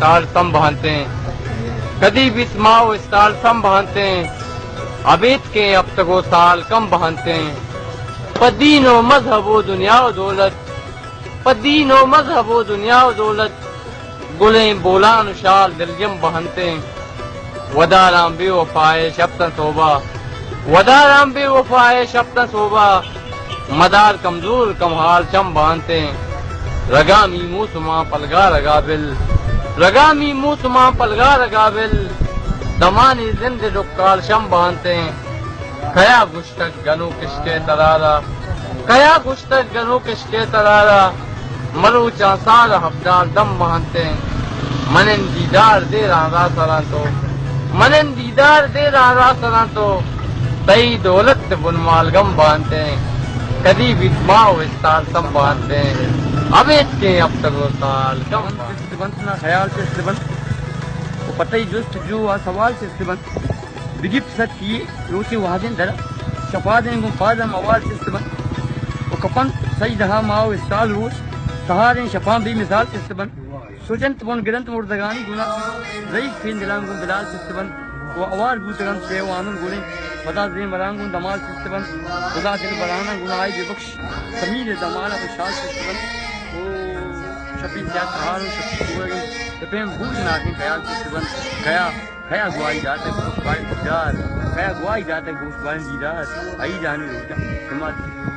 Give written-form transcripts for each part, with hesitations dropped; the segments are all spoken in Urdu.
اسٹار سم بہانتے ہیں کدی بھی سماؤ اسٹار سم بہانتے ہیں عبید کے اب تک وہ سال کم بہانتے ہیں پدین و مذہب و دنیا و دولت پدین و مذہب و دنیا و دولت گلیں بولان و شال دلجم بہانتے ہیں ودارام بے وفائے شبتن صوبہ ودارام بے وفائے شبتن صوبہ مدار کمزور کمحال چم بانتے ہیں رگامی موسما پلگا رگابل رگامی موسما پلگا رگابل دمانی زند ڈکال شم بانتے ہیں کیا گشتک گنو کشکے ترارا کیا گشتک گنو کشکے ترارا مرو چانسال حفدار دم بانتے ہیں منن دیدار دے رہا سران تو منن دیدار دے رہا سران تو تئی دولت بنمال گم باندھتے ہیں کدی بھی ماؤ استار سم باندھتے ہیں اب اس کے اب تک وہ سال کم بند نہ خیال سے استبند وہ پتہ ہی جست جو سوال سے استبند بگپ ست کیے روسی وادن درا شفا دیں گم فادم اوال سے استبند وہ کپن سج دہا ماؤ استال روس سہاریں شفا بھی مثال سے استبند سوچنت بون گرنت مردگانی گنا رئیس فین دلان گم بلال سے استبند وہ اوار بوتگان شیو آنن گولیں ودا زین برانگون دمال سے استبند خدا دل برانا گناہی بے بخش سمیر دمالا خوشحال سے استبند شپی کیا تہارو شپی ہوئے تپیم بوجھ ناکن خیال سے استبند خیا گواہی جاتے گوشت بارن دیدار خیا گواہی جاتے گوشت بارن دیدار آئی جانے روچا سمات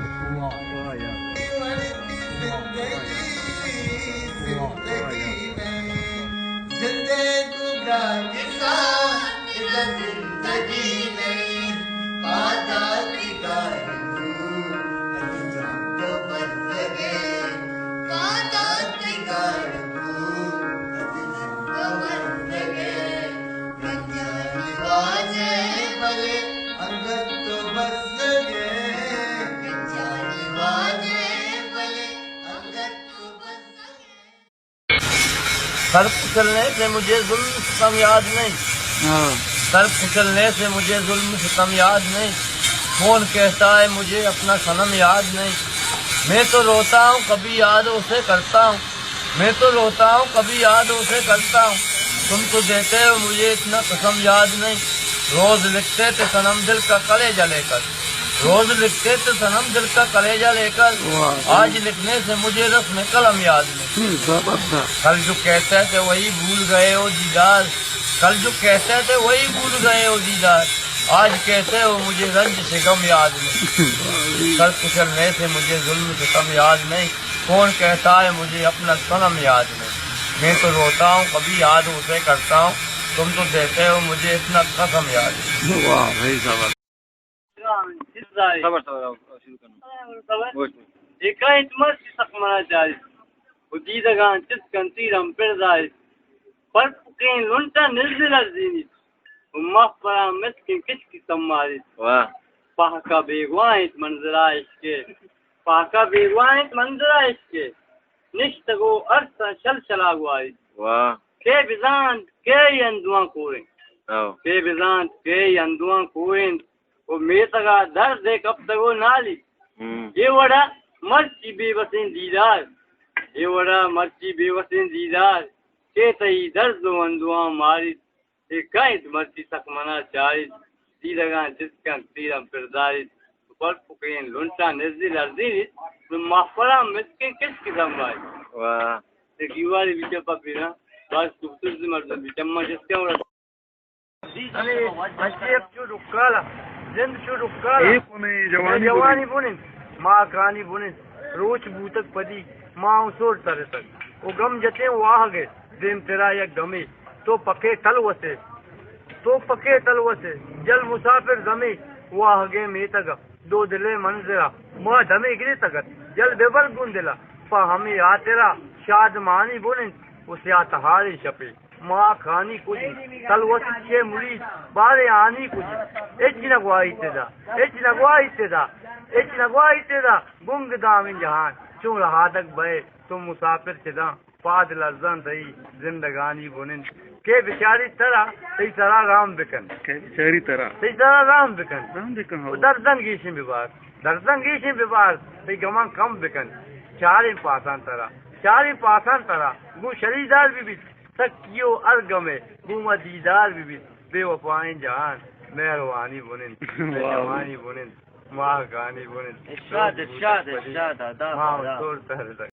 سر کچلنے سے مجھے ظلم ستم یاد نہیں سر کچلنے سے مجھے ظلم ستم یاد نہیں کون کہتا ہے مجھے اپنا صنم یاد نہیں میں تو روتا ہوں کبھی یاد اسے کرتا ہوں میں تو روتا ہوں کبھی یاد اسے کرتا ہوں تم تو دیتے ہو مجھے اتنا قسم یاد نہیں روز لکھتے تھے صنم دل کا کلیجہ لے کر روز لکھتے تھے صنم دل کا کلیجہ لے کر آج لکھنے سے مجھے رسم قلم یاد نہیں کل جو کہتے تھے وہی بھول گئے ہو دیدار کل جو کہتے تھے وہی بھول گئے ہو دیدار آج کہتے ہو مجھے رنج سے غم یاد نہیں سر کچلنے سے مجھے ظلم سے کم یاد نہیں کون کہتا ہے مجھے اپنا صنم یاد نہیں میں تو روتا ہوں کبھی یاد اسے کرتا ہوں تم تو دیتے ہو مجھے اتنا قسم یاد نہیں واہ بھائی صبر سکمنا چاہیے دیدگان چس کنتیرم پردائے پر پکین لنٹا نزل الزینی مغفرہ مسکن کس کی سماری پاکا بیگوائت منظرائش کے پاکا بیگوائت منظرائش کے نشتگو ارسا شل شلا گوائی کے بزان کے اندوان کوئیں کے بزان کے اندوان کوئیں وہ میتگا درد دیکھ اب تگو نالی یہ وڑا مرچی بے وسین دیدار یہ وڑا مرچی بے وسین دیدار کے تئی درد و اندوان ماری کائت مرچی سکمنا چاری دیدگان جس کا تیرم پرداری پر پکین لنٹا نزدیل ارزیل مغفرہ مسکن کس کی سنبھائی ایک یواری بیچے پا پیرا باز کبتر زمرد بیچمہ جس کے اورا اشیف چو رکالا زند چو رکالا جوانی بونن ماں کانی بونن روچ بوتک پدی ماں سوڑ ترے تک وہ گم جتے واہ گئے دیم تیرا یک گمی تو پکے تلوسے جل مسافر زمی واہ گے می تگا دو دلے منظرہ ماں دمی گری تگت جل بیبر گون دلا پا ہمیں آترا شاد مانی بونن اسے آتہاری شپی ماں کھانی کچھ تلوس چھ مریض بارے آنی کچھ ایچ نگوائی تیدا گنگ دامن جہان چون رہا تک بے تم مسافر چدا پاد لرزان تئی زندگانی بونن کے بیچاری طرح تی طرح رام بکن درزن گیشن بیبار تی گمان کم بکن چاری پاسان طرح گو شریدار بھی سکیو ارگم بوما دیدار بھی بے وفائیں جہان مہروانی بنن جوانی بنن ماں گانی بنن ارشاد ارشاد ارشاد آداب ماں آداب طور